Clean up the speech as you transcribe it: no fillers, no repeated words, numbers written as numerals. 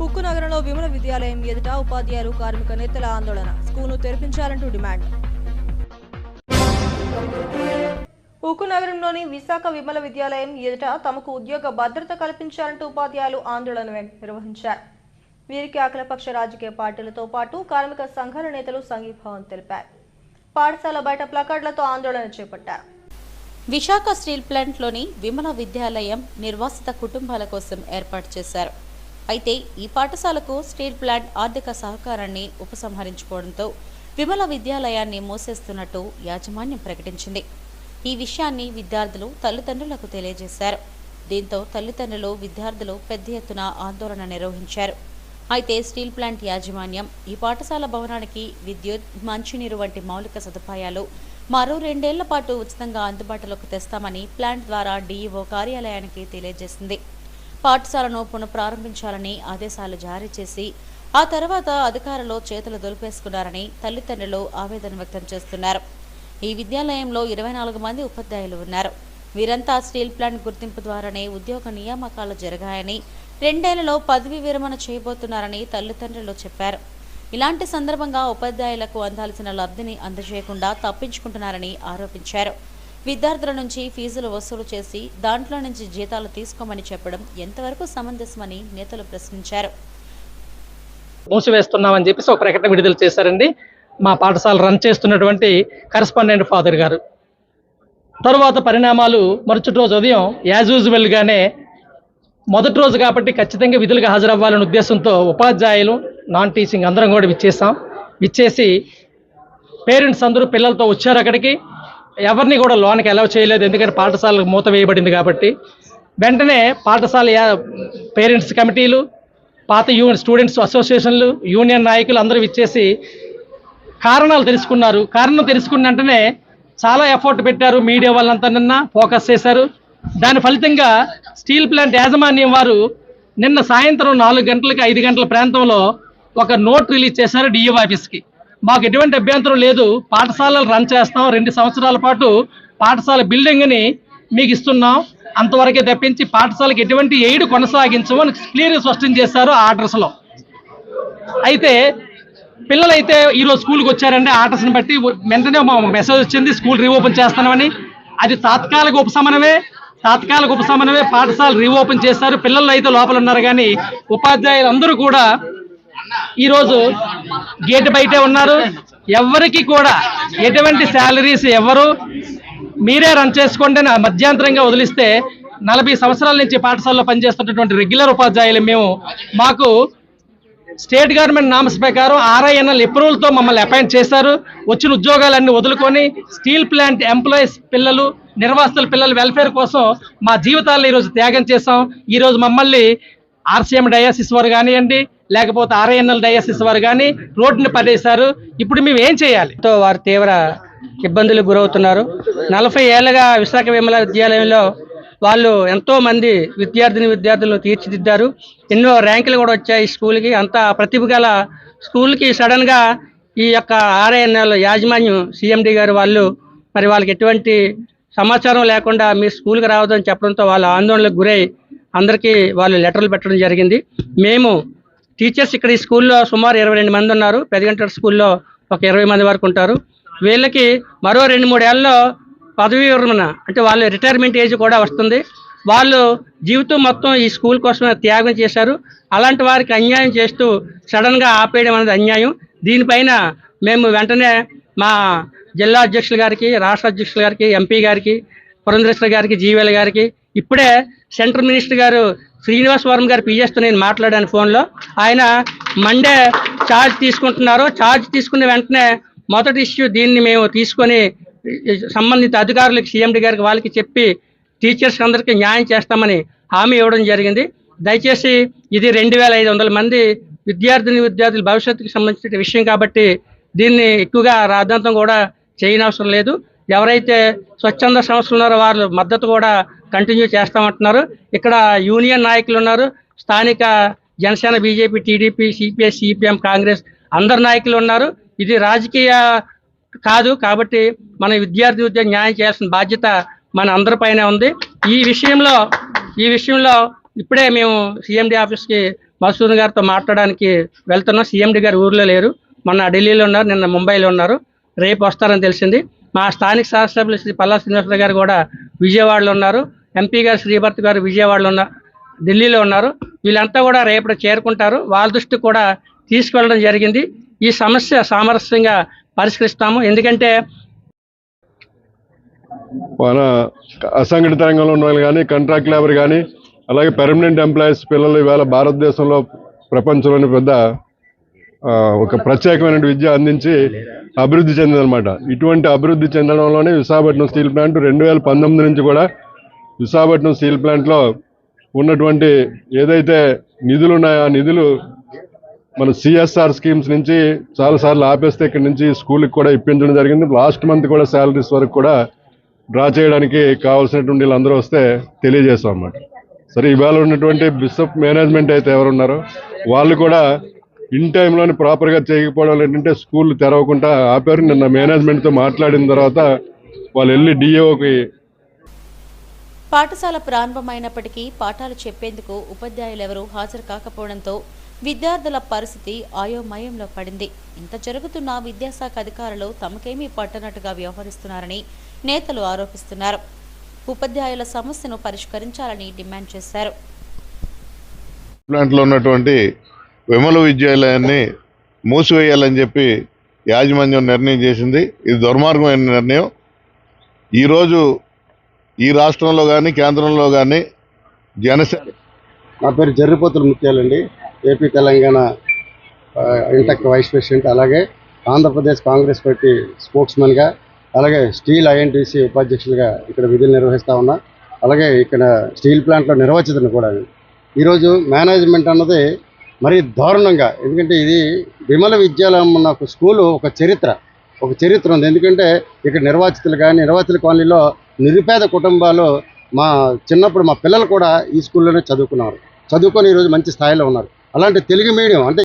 ఉక్కు నగరంలో విమల విద్యాలయం ఎదుట ఉపాధ్యాయులు కార్మిక నేతల ఆందోళన. స్కూల్ను తెరిపించాలంటూ డిమాండ్. ఉక్కు నగరంలోని విశాఖ విమల విద్యాలయం ఎదుట తమకు ఉద్యోగ భద్రత కల్పించాలంటూ ఉపాధ్యాయులు ఆందోళన నిర్వహించారు. వీరికి అఖిలపక్ష రాజకీయ పార్టీలతో పాటు కార్మిక సంఘాల నేతలు సంఘీభావం తెలిపారు. పాఠశాల బయట ప్లకార్డులతో ఆందోళన చేపట్టారు. విశాఖ స్టీల్ ప్లాంట్లోని విమల విద్యాలయం నిర్వాసిత కుటుంబాల కోసం ఏర్పాటు చేశారు. అయితే ఈ పాఠశాలకు స్టీల్ ప్లాంట్ ఆర్థిక సహకారాన్ని ఉపసంహరించుకోవడంతో విమల విద్యాలయాన్ని మూసేస్తున్నట్టు యాజమాన్యం ప్రకటించింది. ఈ విషయాన్ని విద్యార్థులు తల్లిదండ్రులకు తెలియజేశారు. దీంతో తల్లిదండ్రులు విద్యార్థులు పెద్ద ఎత్తున ఆందోళన నిర్వహించారు. అయితే స్టీల్ ప్లాంట్ యాజమాన్యం ఈ పాఠశాల భవనానికి విద్యుత్, మంచినీరు వంటి మౌలిక సదుపాయాలు మరో 2 ఏళ్ల పాటు ఉచితంగా అందుబాటులోకి తెస్తామని ప్లాంట్ ద్వారా డీఈఓ కార్యాలయానికి తెలియజేసింది. పాఠశాలను పునఃప్రారంభించాలని ఆదేశాలు జారీ చేసి ఆ తర్వాత అధికారులు చేతులు దులిపేసుకున్నారని తల్లిదండ్రులు ఆవేదన వ్యక్తం చేస్తున్నారు. ఈ విద్యాలయంలో 24 మంది ఉపాధ్యాయులు ఉన్నారు. వీరంతా స్టీల్ ప్లాంట్ గుర్తింపు ద్వారానే ఉద్యోగ నియామకాలు జరిగాయని 2 ఏళ్లలో పదవీ విరమణ చేయబోతున్నారని తల్లిదండ్రులు చెప్పారు. ఇలాంటి సందర్భంగా ఉపాధ్యాయులకు అందాల్సిన లబ్ధిని అందజేయకుండా తప్పించుకుంటున్నారని ఆరోపించారు. విద్యార్థుల నుంచి ఫీజులు వసూలు చేసి దాంట్లో నుంచి జీతాలు తీసుకోమని చెప్పడం ఎంతవరకు సమంజసమని నేతలు ప్రశ్నించారు. మూసివేస్తున్నామని చెప్పేసి ఒక ప్రకటన విడుదల చేశారండి మా పాఠశాల రన్ చేస్తున్నటువంటి కరెస్పాండెంట్ ఫాదర్ గారు. తరువాత పరిణామాలు మరుసటి రోజు ఉదయం యాజ్ యూజువల్గానే మొదటి రోజు కాబట్టి ఖచ్చితంగా విధులకు హాజరవ్వాలనే ఉద్దేశంతో ఉపాధ్యాయులు, నాన్ టీచింగ్ అందరం కూడా విచ్చేసి పేరెంట్స్ అందరూ పిల్లలతో వచ్చారు. అక్కడికి ఎవరిని కూడా లోనికి అలౌ చేయలేదు, ఎందుకంటే పాఠశాలకు మూత వేయబడింది కాబట్టి. వెంటనే పాఠశాల పేరెంట్స్ కమిటీలు, పాత స్టూడెంట్స్ అసోసియేషన్లు, యూనియన్ నాయకులు అందరూ విచ్చేసి కారణాలు తెలుసుకున్నారు. కారణం తెలుసుకున్న వెంటనే చాలా ఎఫర్ట్ పెట్టారు. మీడియా వాళ్ళంతా నిన్న ఫోకస్ చేశారు. దాని ఫలితంగా స్టీల్ ప్లాంట్ యాజమాన్యం వారు నిన్న సాయంత్రం 4 గంటలకి 5 గంటల ప్రాంతంలో ఒక నోట్ రిలీజ్ చేశారు డిఈఓ ఆఫీస్కి. మాకు ఎటువంటి అభ్యంతరం లేదు, పాఠశాలలు రన్ చేస్తాం, 2 సంవత్సరాల పాటు పాఠశాల బిల్డింగ్ని మీకు ఇస్తున్నాం, అంతవరకే తప్పించి పాఠశాలకు ఎటువంటి ఎయిడ్ కొనసాగించమని క్లియర్గా స్పష్టం చేశారు ఆ ఆర్డర్స్లో. అయితే పిల్లలైతే ఈరోజు స్కూల్కి వచ్చారండి. ఆర్డర్స్ని బట్టి వెంటనే మా మెసేజ్ వచ్చింది, స్కూల్ రీఓపెన్ చేస్తున్నామని. అది తాత్కాలిక ఉపశమనమే. పాఠశాల రీఓపెన్ చేశారు. పిల్లలు అయితే లోపల ఉన్నారు, కానీ ఉపాధ్యాయులు అందరూ కూడా ఈరోజు గేట్ బయటే ఉన్నారు. ఎవరికి కూడా ఎటువంటి శాలరీస్ ఎవరు మీరే రన్ చేసుకోండి అని మధ్యాంతరంగా వదిలిస్తే 40 సంవత్సరాల నుంచి పాఠశాలలో పనిచేస్తున్నటువంటి రెగ్యులర్ ఉపాధ్యాయులు మాకు స్టేట్ గవర్నమెంట్ నామ్స్ ప్రకారం ఆర్ఐఎన్ఎల్ అప్రూవల్తో మమ్మల్ని అపాయింట్ చేశారు. వచ్చిన ఉద్యోగాలన్నీ వదులుకొని స్టీల్ ప్లాంట్ ఎంప్లాయీస్ పిల్లలు, నిర్వాసితుల పిల్లల వెల్ఫేర్ కోసం మా జీవితాలను ఈరోజు త్యాగం చేశాం. ఈరోజు మమ్మల్ని ఆర్సీఎం డయాసిస్ వారు కానివ్వండి, లేకపోతే ఆర్ఐఎన్ఎల్ డయాసిస్ వారు కానీ రోడ్డుని పడేశారు. ఇప్పుడు మేము ఏం చేయాలి? వారు తీవ్ర ఇబ్బందులకు గురవుతున్నారు. 40 ఏళ్ళగా విశాఖ విమల విద్యాలయంలో వాళ్ళు ఎంతో మంది విద్యార్థులను తీర్చిదిద్దారు. ఎన్నో ర్యాంకులు కూడా వచ్చాయి స్కూల్కి. అంత ప్రతిభ గల స్కూల్కి సడన్గా ఈ యొక్క ఆర్ఐఎన్ఎల్ యాజమాన్యం సిఎండి గారు వాళ్ళకి ఎటువంటి సమాచారం లేకుండా మీరు స్కూల్కి రావద్దని చెప్పడంతో వాళ్ళు ఆందోళనకు గురై అందరికీ వాళ్ళు లెటర్లు పెట్టడం జరిగింది. మేము టీచర్స్ ఇక్కడ ఈ స్కూల్లో సుమారు 22 మంది ఉన్నారు. పెదగంట స్కూల్లో ఒక 20 మంది వరకు ఉంటారు. వీళ్ళకి మరో 2-3 ఏళ్ళలో పదవీ విరమణ, అంటే వాళ్ళ రిటైర్మెంట్ ఏజ్ కూడా వస్తుంది. వాళ్ళు జీవితం మొత్తం ఈ స్కూల్ కోసమే త్యాగం చేశారు. అలాంటి వారికి అన్యాయం చేస్తూ సడన్గా ఆపేయడం అనేది అన్యాయం. దీనిపైన మేము వెంటనే మా జిల్లా అధ్యక్షుల గారికి, రాష్ట్ర అధ్యక్షుల గారికి, ఎంపీ గారికి, పురంధరేశ్వర గారికి, జీవీఎల్ గారికి, ఇప్పుడే సెంట్రల్ మినిస్టర్ గారు శ్రీనివాస్ వర్మ గారు పిఎస్తో నేను మాట్లాడాను ఫోన్లో. ఆయన మండే ఛార్జ్ తీసుకుంటున్నారు. ఛార్జ్ తీసుకున్న వెంటనే మొదటి ఇష్యూ దీన్ని మేము తీసుకొని సంబంధిత అధికారులకు, సీఎండి గారికి వాళ్ళకి చెప్పి టీచర్స్ అందరికీ న్యాయం చేస్తామని హామీ ఇవ్వడం జరిగింది. దయచేసి ఇది 2500 మంది విద్యార్థుల భవిష్యత్తుకు సంబంధించిన విషయం కాబట్టి దీన్ని ఎక్కువగా రాద్ధాంతం కూడా చేయనవసరం లేదు. ఎవరైతే స్వచ్ఛంద సంస్థలు ఉన్నారో వాళ్ళ మద్దతు కూడా కంటిన్యూ చేస్తామంటున్నారు. ఇక్కడ యూనియన్ నాయకులు ఉన్నారు, స్థానిక Janasena, BJP, TDP, CPI, CPM, Congress అందరు నాయకులు ఉన్నారు. ఇది రాజకీయ కాదు కాబట్టి మన విద్యార్థి న్యాయం చేయాల్సిన బాధ్యత మన అందరిపైనే ఉంది. ఈ విషయంలో ఇప్పుడే మేము సిఎండి ఆఫీస్కి మసూద్ గారితో మాట్లాడడానికి వెళ్తున్నాం. సిఎండి గారు ఊర్లో లేరు, మొన్న ఢిల్లీలో ఉన్నారు, నిన్న ముంబైలో ఉన్నారు, రేపు వస్తారని తెలిసింది. మా స్థానిక శాసనసభ్యులు శ్రీ పల్లా శ్రీనివాసరావు గారు కూడా విజయవాడలో ఉన్నారు, ఎంపీ గారు శ్రీభర్త్ గారు విజయవాడలో ఢిల్లీలో ఉన్నారు. వీళ్ళంతా కూడా రేపటి చేరుకుంటారు. వాళ్ళ దృష్టికి కూడా తీసుకువెళ్ళడం జరిగింది. ఈ సమస్య సామరస్యంగా పరిష్కరిస్తాము. ఎందుకంటే మన అసంఘటిత రంగంలో ఉన్న వాళ్ళు కానీ, కాంట్రాక్ట్ లేబర్ కానీ, అలాగే పర్మనెంట్ ఎంప్లాయీస్ పిల్లలు ఇవాళ భారతదేశంలో ప్రపంచంలోని పెద్ద ఒక ప్రత్యేకమైన విద్య అందించి అభివృద్ధి చెందిందనమాట. ఇటువంటి అభివృద్ధి చెందడంలోనే విశాఖపట్నం స్టీల్ ప్లాంట్ 2019 నుంచి కూడా విశాఖపట్నం స్టీల్ ప్లాంట్లో ఉన్నటువంటి ఏదైతే నిధులు ఉన్నాయో ఆ నిధులు మన సిఎస్ఆర్ స్కీమ్స్ నుంచి చాలాసార్లు ఆపేస్తే ఇక్కడి నుంచి స్కూల్కి కూడా ఇప్పించడం జరిగింది. లాస్ట్ మంత్ కూడా శాలరీస్ వరకు కూడా డ్రా చేయడానికి కావాల్సినటువంటి వీళ్ళందరూ వస్తే తెలియజేస్తాం అన్నమాట. సరే, ఇవాళ ఉన్నటువంటి బిషప్ మేనేజ్మెంట్ అయితే ఎవరున్నారో వాళ్ళు కూడా ఇన్ టైంలోని ప్రాపర్గా చేయకపోవడం ఏంటంటే స్కూల్ తెరవకుండా ఆపారు. నిన్న మేనేజ్మెంట్తో మాట్లాడిన తర్వాత వాళ్ళు వెళ్ళి డిఏఓకి పాఠశాల ప్రారంభమైనప్పటికీ పాఠాలు చెప్పేందుకు ఉపాధ్యాయులెవరూ హాజరు కాకపోవడంతో విద్యార్థుల పరిస్థితి అయోమయంలో పడింది. ఇంత జరుగుతున్నా విద్యాశాఖ అధికారులు తమకేమీ పట్టనట్టుగా వ్యవహరిస్తున్నారని నేతలు ఆరోపిస్తున్నారు. ఉపాధ్యాయుల సమస్యను పరిష్కరించాలని డిమాండ్ చేశారు. ప్లాంట్లో ఉన్నటువంటి విమల విద్యాలయాన్ని మూసివేయాలని చెప్పి యాజమాన్యం నిర్ణయం చేసింది. ఇది దుర్మార్గమైన నిర్ణయం. ఈరోజు ఈ రాష్ట్రంలో కానీ కేంద్రంలో కానీ జనసేన. నా పేరు జర్రిపోతుల ముత్యాలండి, AP Telangana INTUC vice president, అలాగే ఆంధ్రప్రదేశ్ కాంగ్రెస్ పార్టీ స్పోక్స్మెన్గా, అలాగే స్టీల్ ఐఎన్టీసీ ఉపాధ్యక్షులుగా ఇక్కడ విధులు నిర్వహిస్తూ ఉన్నా. అలాగే ఇక్కడ స్టీల్ ప్లాంట్లో నిర్వచితను కూడా. ఈరోజు మేనేజ్మెంట్ అన్నది మరీ దారుణంగా, ఎందుకంటే ఇది విమల విద్యాలయం ఉన్న ఒక స్కూలు ఒక చరిత్ర ఉంది. ఎందుకంటే ఇక్కడ నిర్వాచితులు కానీ, నిర్వాచితుల కాలనీలో నిరుపేద కుటుంబాలు, మా చిన్నప్పుడు మా పిల్లలు కూడా ఈ స్కూల్లోనే చదువుకున్నారు, చదువుకొని ఈరోజు మంచి స్థాయిలో ఉన్నారు. అలాంటి తెలుగు మీడియం అంటే